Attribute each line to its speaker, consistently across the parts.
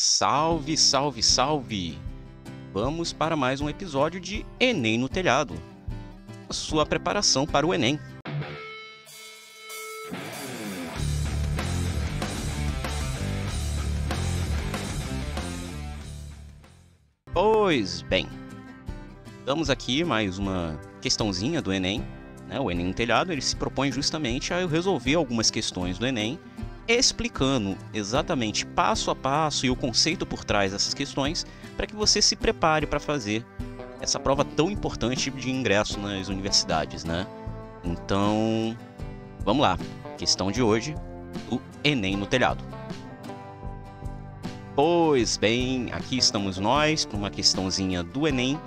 Speaker 1: Salve, salve, salve! Vamos para mais um episódio de Enem no Telhado, a sua preparação para o Enem. Pois bem, estamos aqui mais uma questãozinha do Enem, né? O Enem no Telhado ele se propõe justamente a resolver algumas questões do Enem, explicando exatamente passo a passo e o conceito por trás dessas questões para que você se prepare para fazer essa prova tão importante de ingresso nas universidades, né? Então, vamos lá. Questão de hoje, o Enem no Telhado. Pois bem, aqui estamos nós para uma questãozinha do Enem,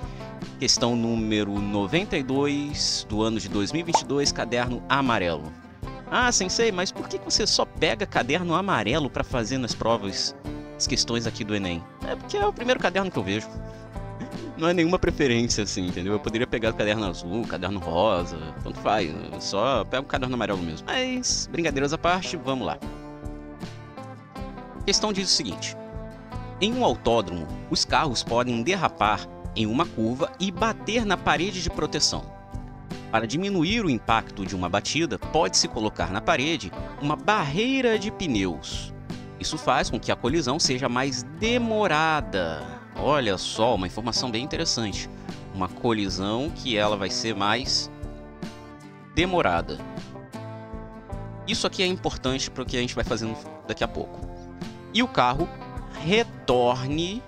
Speaker 1: questão número 92 do ano de 2022, caderno amarelo. Ah, sensei, mas por que você só pega caderno amarelo para fazer nas provas, as questões aqui do Enem? É porque é o primeiro caderno que eu vejo. Não é nenhuma preferência, assim, entendeu? Eu poderia pegar o caderno azul, caderno rosa, tanto faz. Eu só pego o caderno amarelo mesmo. Mas, brincadeiras à parte, vamos lá. A questão diz o seguinte. Em um autódromo, os carros podem derrapar em uma curva e bater na parede de proteção. Para diminuir o impacto de uma batida, pode-se colocar na parede uma barreira de pneus. Isso faz com que a colisão seja mais demorada. Olha só, uma informação bem interessante. Uma colisão que ela vai ser mais demorada. Isso aqui é importante para o que a gente vai fazendo daqui a pouco. E o carro retorne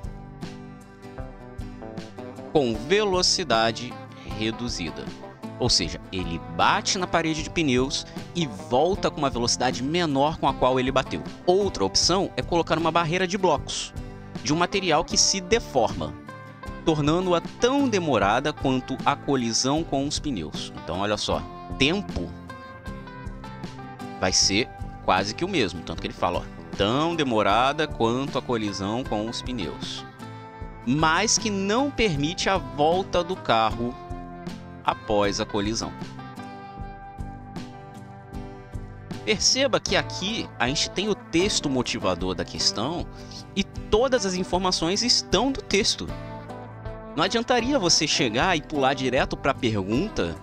Speaker 1: com velocidade reduzida. Ou seja, ele bate na parede de pneus e volta com uma velocidade menor com a qual ele bateu. Outra opção é colocar uma barreira de blocos, de um material que se deforma, tornando-a tão demorada quanto a colisão com os pneus. Então, olha só, tempo vai ser quase que o mesmo, tanto que ele fala, ó, tão demorada quanto a colisão com os pneus, mas que não permite a volta do carro após a colisão. Perceba que aqui a gente tem o texto motivador da questão e todas as informações estão no texto. Não adiantaria você chegar e pular direto para a pergunta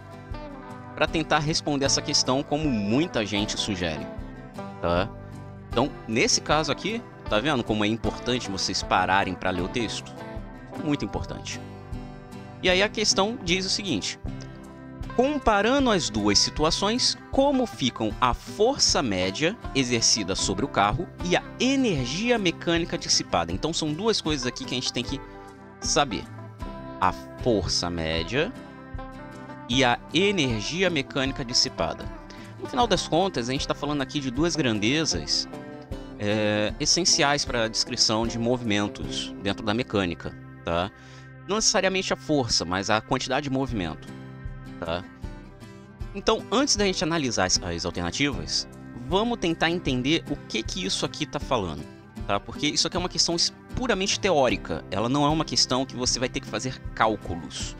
Speaker 1: para tentar responder essa questão como muita gente sugere, tá? Então, nesse caso aqui, tá vendo como é importante vocês pararem para ler o texto? Muito importante. E aí a questão diz o seguinte. Comparando as duas situações, como ficam a força média exercida sobre o carro e a energia mecânica dissipada? Então são duas coisas aqui que a gente tem que saber. A força média e a energia mecânica dissipada. No final das contas, a gente está falando aqui de duas grandezas essenciais para a descrição de movimentos dentro da mecânica, tá? Não necessariamente a força, mas a quantidade de movimento, tá? Então, antes da gente analisar as alternativas, vamos tentar entender o que isso aqui está falando, tá? Porque isso aqui é uma questão puramente teórica, ela não é uma questão que você vai ter que fazer cálculos,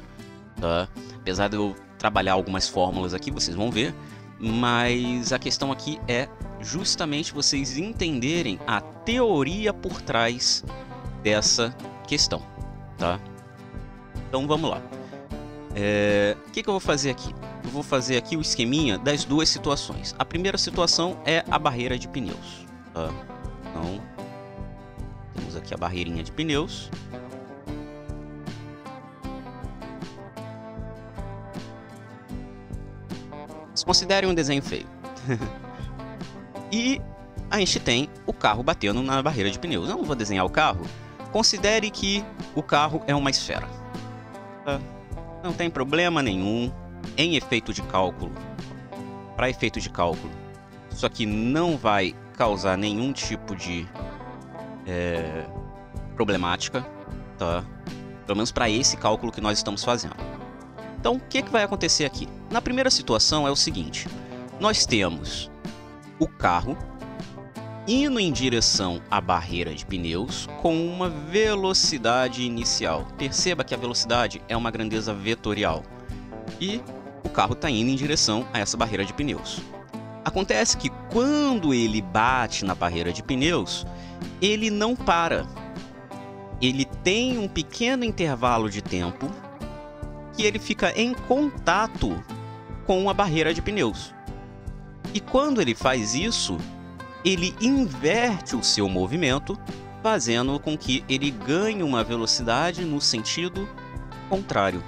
Speaker 1: tá? Apesar de eu trabalhar algumas fórmulas aqui, vocês vão ver, mas a questão aqui é justamente vocês entenderem a teoria por trás dessa questão, tá? Então vamos lá. O que eu vou fazer aqui? Eu vou fazer aqui o esqueminha das duas situações. A primeira situação é a barreira de pneus, tá? Então, temos aqui a barreirinha de pneus. Considerem um desenho feio. E a gente tem o carro batendo na barreira de pneus. Eu não vou desenhar o carro. Considere que o carro é uma esfera. Não tem problema nenhum em efeito de cálculo. Para efeito de cálculo, isso aqui não vai causar nenhum tipo de problemática, tá? Pelo menos para esse cálculo que nós estamos fazendo. Então, o que vai acontecer aqui? Na primeira situação é o seguinte. Nós temos o carro indo em direção à barreira de pneus com uma velocidade inicial. Perceba que a velocidade é uma grandeza vetorial. E o carro está indo em direção a essa barreira de pneus. Acontece que quando ele bate na barreira de pneus, ele não para. ele tem um pequeno intervalo de tempo que ele fica em contato com a barreira de pneus. E quando ele faz isso, ele inverte o seu movimento, fazendo com que ele ganhe uma velocidade no sentido contrário.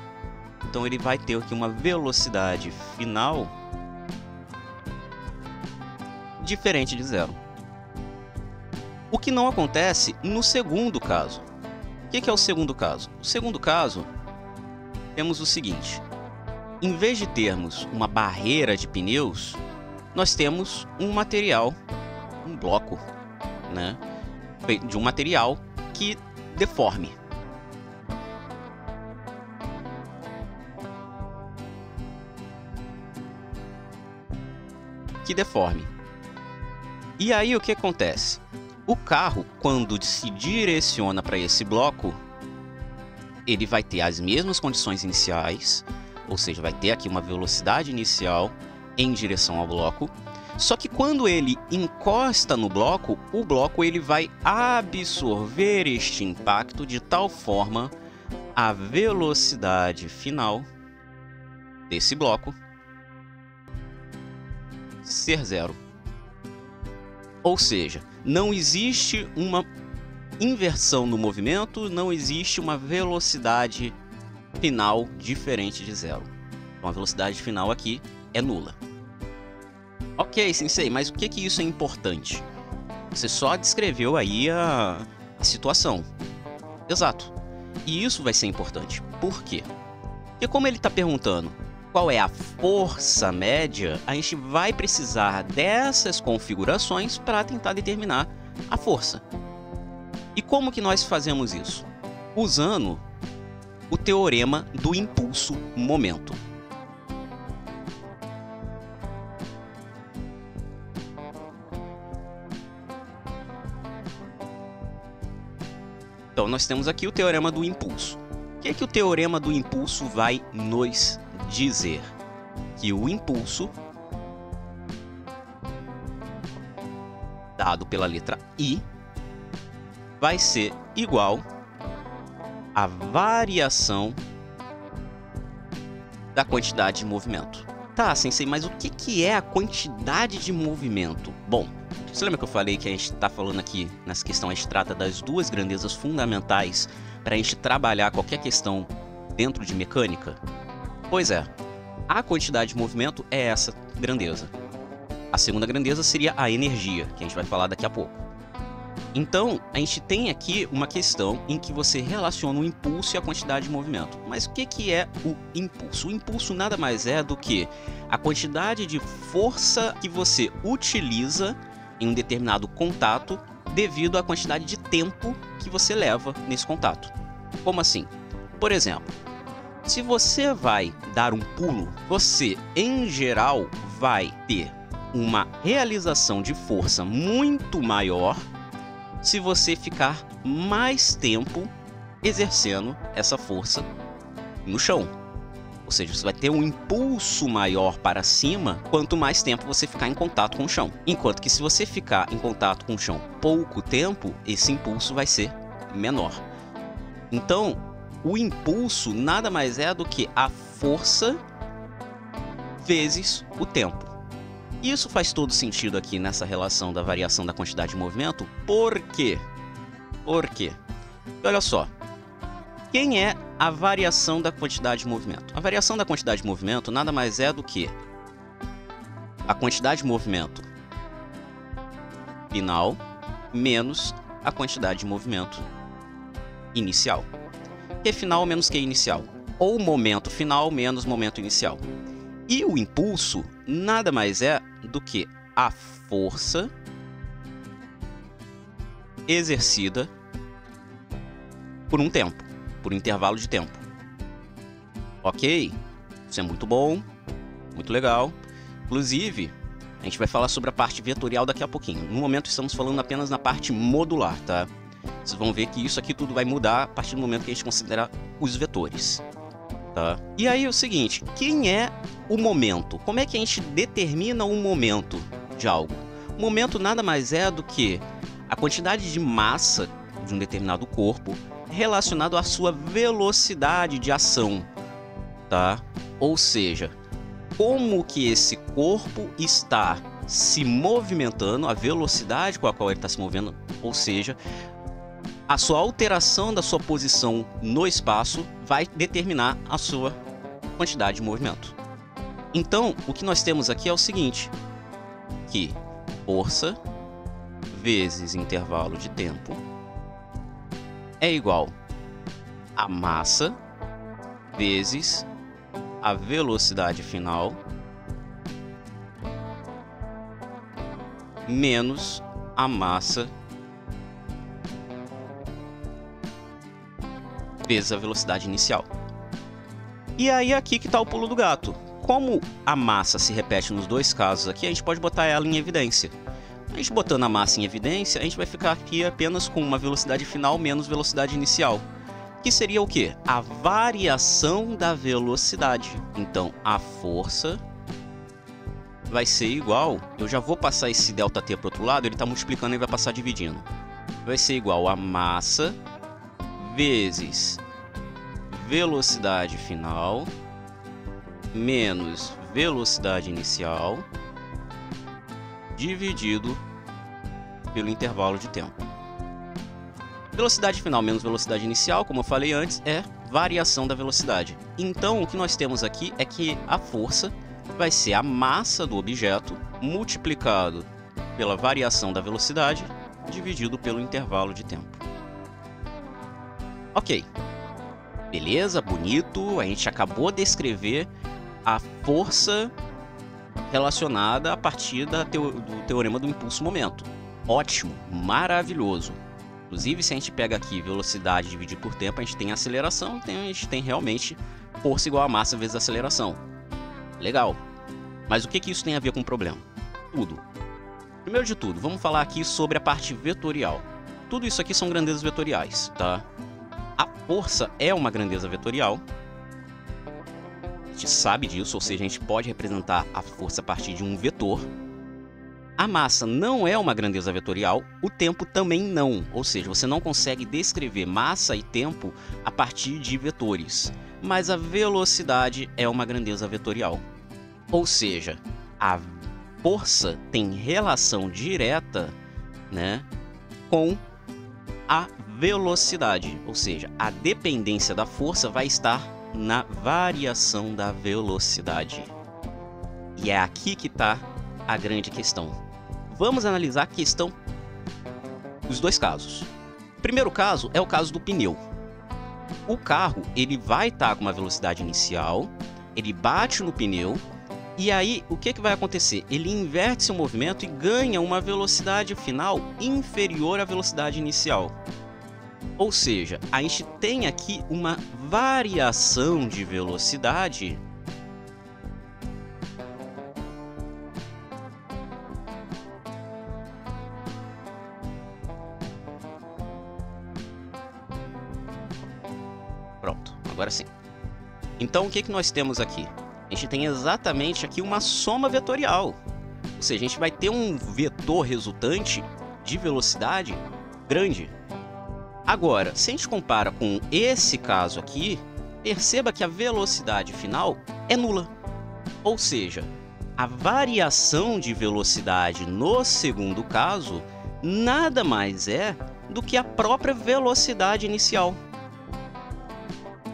Speaker 1: Então ele vai ter aqui uma velocidade final diferente de zero. O que não acontece no segundo caso. O que é o segundo caso? O segundo caso, temos o seguinte. Em vez de termos uma barreira de pneus, nós temos um material, um bloco, né, de um material que deforme. E aí o que acontece? O carro, quando se direciona para esse bloco, ele vai ter as mesmas condições iniciais, ou seja, vai ter aqui uma velocidade inicial em direção ao bloco. Só que quando ele encosta no bloco, o bloco ele vai absorver este impacto de tal forma a velocidade final desse bloco ser zero. Ou seja, não existe uma inversão no movimento, não existe uma velocidade final diferente de zero. Então a velocidade final aqui é nula. Ok, Sensei, mas o que isso é importante? Você só descreveu aí a situação. Exato. E isso vai ser importante. Por quê? Porque como ele está perguntando qual é a força média, a gente vai precisar dessas configurações para tentar determinar a força. E como que nós fazemos isso? Usando o teorema do impulso-momento. Então, nós temos aqui o teorema do impulso. O que é que o teorema do impulso vai nos dizer? Que o impulso, dado pela letra I, vai ser igual à variação da quantidade de movimento. Tá, Sensei, mas o que é a quantidade de movimento? Bom, você lembra que eu falei que a gente está falando aqui, nessa questão, a gente trata das duas grandezas fundamentais para a gente trabalhar qualquer questão dentro de mecânica? Pois é, a quantidade de movimento é essa grandeza. A segunda grandeza seria a energia, que a gente vai falar daqui a pouco. Então, a gente tem aqui uma questão em que você relaciona o impulso e a quantidade de movimento. Mas o que é o impulso? O impulso nada mais é do que a quantidade de força que você utiliza em um determinado contato devido à quantidade de tempo que você leva nesse contato. Como assim? Por exemplo, se você vai dar um pulo, você, em geral, vai ter uma realização de força muito maior se você ficar mais tempo exercendo essa força no chão. Ou seja, você vai ter um impulso maior para cima quanto mais tempo você ficar em contato com o chão. Enquanto que se você ficar em contato com o chão pouco tempo, esse impulso vai ser menor. Então, o impulso nada mais é do que a força vezes o tempo. Isso faz todo sentido aqui nessa relação da variação da quantidade de movimento. Por quê? Por quê? Olha só. Quem é a variação da quantidade de movimento? A variação da quantidade de movimento nada mais é do que a quantidade de movimento final menos a quantidade de movimento inicial. Que final menos que inicial? Ou momento final menos momento inicial. E o impulso nada mais é do que a força exercida por um tempo, por um intervalo de tempo. Ok? Isso é muito bom, muito legal. Inclusive, a gente vai falar sobre a parte vetorial daqui a pouquinho. No momento estamos falando apenas na parte modular, tá? Vocês vão ver que isso aqui tudo vai mudar a partir do momento que a gente considerar os vetores. Tá? E aí é o seguinte, quem é o momento? Como é que a gente determina o momento de algo? O momento nada mais é do que a quantidade de massa de um determinado corpo relacionado à sua velocidade de ação, tá? Ou seja, como que esse corpo está se movimentando, a velocidade com a qual ele está se movendo, ou seja, a sua alteração da sua posição no espaço vai determinar a sua quantidade de movimento. Então, o que nós temos aqui é o seguinte, que força vezes intervalo de tempo é igual a massa vezes a velocidade final menos a massa vezes a velocidade inicial. E aí aqui que está o pulo do gato. Como a massa se repete nos dois casos aqui, a gente pode botar ela em evidência. A gente botando a massa em evidência, a gente vai ficar aqui apenas com uma velocidade final menos velocidade inicial. Que seria o quê? A variação da velocidade. Então, a força vai ser igual... Eu já vou passar esse ΔT para o outro lado, ele está multiplicando e vai passar dividindo. Vai ser igual a massa vezes velocidade final menos velocidade inicial dividido pelo intervalo de tempo. Velocidade final menos velocidade inicial, como eu falei antes, é variação da velocidade. Então, o que nós temos aqui é que a força vai ser a massa do objeto multiplicado pela variação da velocidade dividido pelo intervalo de tempo. Ok. Beleza, bonito. A gente acabou de descrever a força relacionada a partir do teorema do impulso-momento. Ótimo, maravilhoso. Inclusive, se a gente pega aqui velocidade dividido por tempo, a gente tem aceleração, então a gente tem realmente força igual a massa vezes aceleração. Legal. Mas o que isso tem a ver com o problema? Tudo. Primeiro de tudo, vamos falar aqui sobre a parte vetorial. Tudo isso aqui são grandezas vetoriais, tá? A força é uma grandeza vetorial. A gente sabe disso, ou seja, a gente pode representar a força a partir de um vetor. A massa não é uma grandeza vetorial, o tempo também não, ou seja, você não consegue descrever massa e tempo a partir de vetores, mas a velocidade é uma grandeza vetorial. Ou seja, a força tem relação direta, né, com a velocidade, ou seja, a dependência da força vai estar na variação da velocidade. E é aqui que está a grande questão. Vamos analisar a questão dos dois casos. O primeiro caso é o caso do pneu. O carro ele vai estar com uma velocidade inicial, ele bate no pneu, e aí o que vai acontecer? Ele inverte seu movimento e ganha uma velocidade final inferior à velocidade inicial. Ou seja, a gente tem aqui uma variação de velocidade Pronto, agora sim. Então o que nós temos aqui? A gente tem exatamente aqui uma soma vetorial. Ou seja, a gente vai ter um vetor resultante de velocidade grande. Agora, se a gente compara com esse caso aqui, perceba que a velocidade final é nula. Ou seja, a variação de velocidade no segundo caso nada mais é do que a própria velocidade inicial.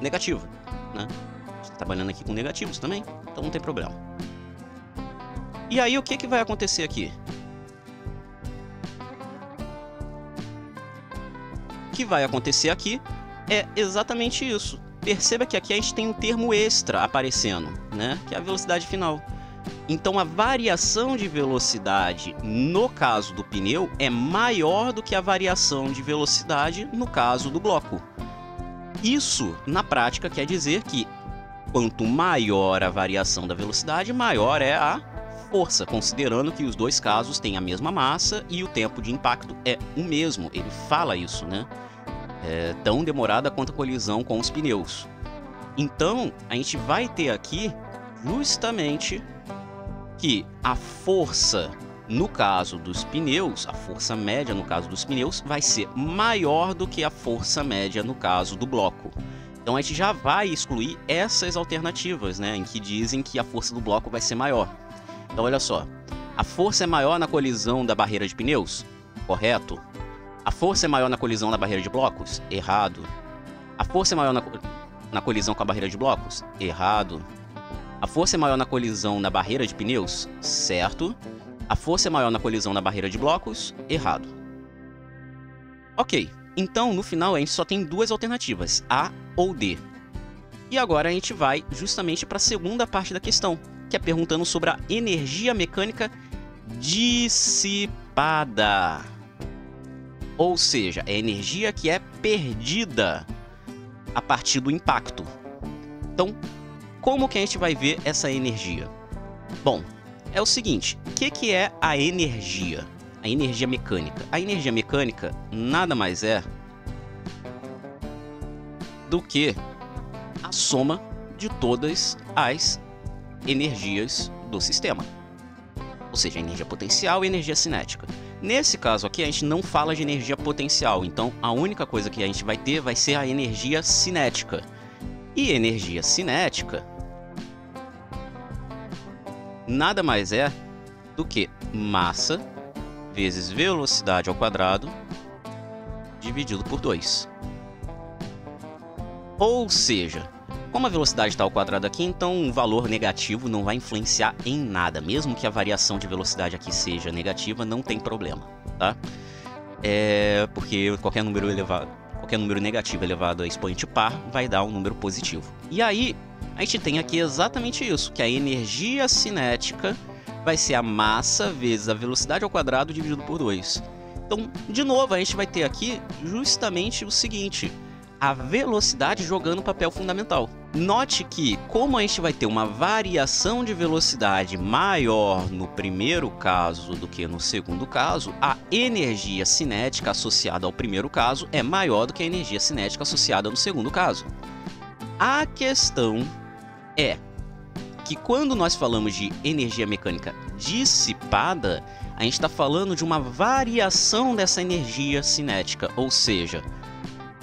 Speaker 1: Negativa, né? A gente tá trabalhando aqui com negativos também, então não tem problema. E aí o que vai acontecer aqui? O que vai acontecer aqui é exatamente isso. Perceba que aqui a gente tem um termo extra aparecendo, né? Que é a velocidade final. Então a variação de velocidade no caso do pneu é maior do que a variação de velocidade no caso do bloco. Isso, na prática, quer dizer que quanto maior a variação da velocidade, maior é a força, considerando que os dois casos têm a mesma massa e o tempo de impacto é o mesmo. Ele fala isso, né? É tão demorada quanto a colisão com os pneus. Então, a gente vai ter aqui justamente que a força no caso dos pneus, a força média no caso dos pneus vai ser maior do que a força média no caso do bloco. Então a gente já vai excluir essas alternativas, né, em que dizem que a força do bloco vai ser maior. Então olha só, a força é maior na colisão da barreira de pneus? Correto. A força é maior na colisão da barreira de blocos? Errado. A força é maior na colisão com a barreira de blocos? Errado. A força é maior na colisão na barreira de pneus? Certo. A força é maior na colisão na barreira de blocos? Errado. Ok, então no final a gente só tem duas alternativas, A ou D. E agora a gente vai justamente para a segunda parte da questão, que é perguntando sobre a energia mecânica dissipada. Ou seja, é a energia que é perdida a partir do impacto. Então, como que a gente vai ver essa energia? Bom, é o seguinte, o que é a energia? A energia mecânica. A energia mecânica nada mais é do que a soma de todas as energias do sistema. Ou seja, energia potencial e energia cinética. Nesse caso aqui, a gente não fala de energia potencial, então a única coisa que a gente vai ter vai ser a energia cinética. E energia cinética nada mais é do que massa vezes velocidade ao quadrado dividido por 2. Ou seja, como a velocidade está ao quadrado aqui, então um valor negativo não vai influenciar em nada. Mesmo que a variação de velocidade aqui seja negativa, não tem problema, tá? Porque qualquer número negativo elevado a expoente par vai dar um número positivo. E aí, a gente tem aqui exatamente isso, que a energia cinética vai ser a massa vezes a velocidade ao quadrado dividido por 2. Então, de novo, a gente vai ter aqui justamente o seguinte, a velocidade jogando papel fundamental. Note que, como a gente vai ter uma variação de velocidade maior no primeiro caso do que no segundo caso, a energia cinética associada ao primeiro caso é maior do que a energia cinética associada no segundo caso. A questão é que quando nós falamos de energia mecânica dissipada, a gente está falando de uma variação dessa energia cinética, ou seja,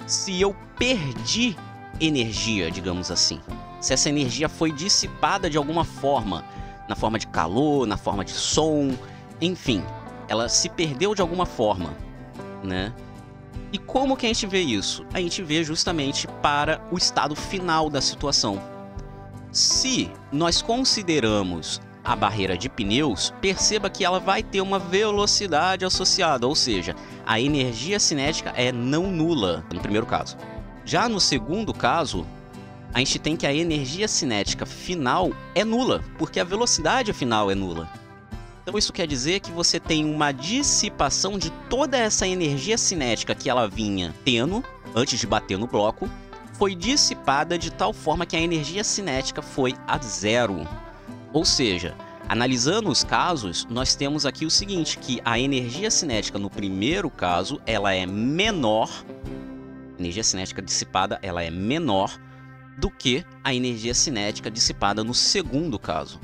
Speaker 1: se eu perdi energia, digamos assim, se essa energia foi dissipada de alguma forma, na forma de calor, na forma de som, enfim, ela se perdeu de alguma forma, né? E como que a gente vê isso? A gente vê justamente para o estado final da situação. Se nós consideramos a barreira de pneus, perceba que ela vai ter uma velocidade associada, ou seja, a energia cinética é não nula no primeiro caso. Já no segundo caso, a gente tem que a energia cinética final é nula, porque a velocidade final é nula. Então isso quer dizer que você tem uma dissipação de toda essa energia cinética que ela vinha tendo antes de bater no bloco, foi dissipada de tal forma que a energia cinética foi a zero. Ou seja, analisando os casos, nós temos aqui o seguinte, que a energia cinética no primeiro caso, ela é menor, a energia cinética dissipada, ela é menor do que a energia cinética dissipada no segundo caso.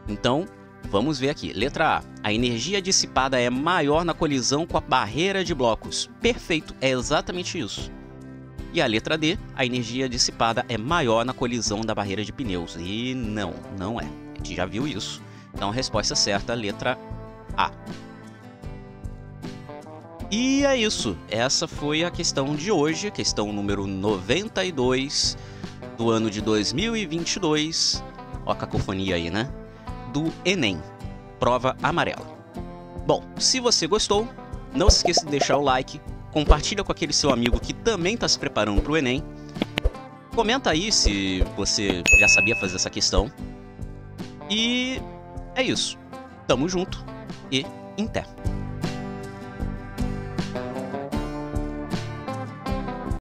Speaker 1: Então, vamos ver aqui. Letra A. A energia dissipada é maior na colisão com a barreira de blocos. Perfeito, é exatamente isso. E a letra D. A energia dissipada é maior na colisão da barreira de pneus. E não é. A gente já viu isso. Então, a resposta certa, letra A. E é isso. Essa foi a questão de hoje, questão número 92 do ano de 2022. Ó a cacofonia aí, né? Do Enem, prova amarela. Bom, se você gostou, não se esqueça de deixar o like, compartilha com aquele seu amigo que também está se preparando para o Enem. Comenta aí se você já sabia fazer essa questão. E é isso. Tamo junto e em té.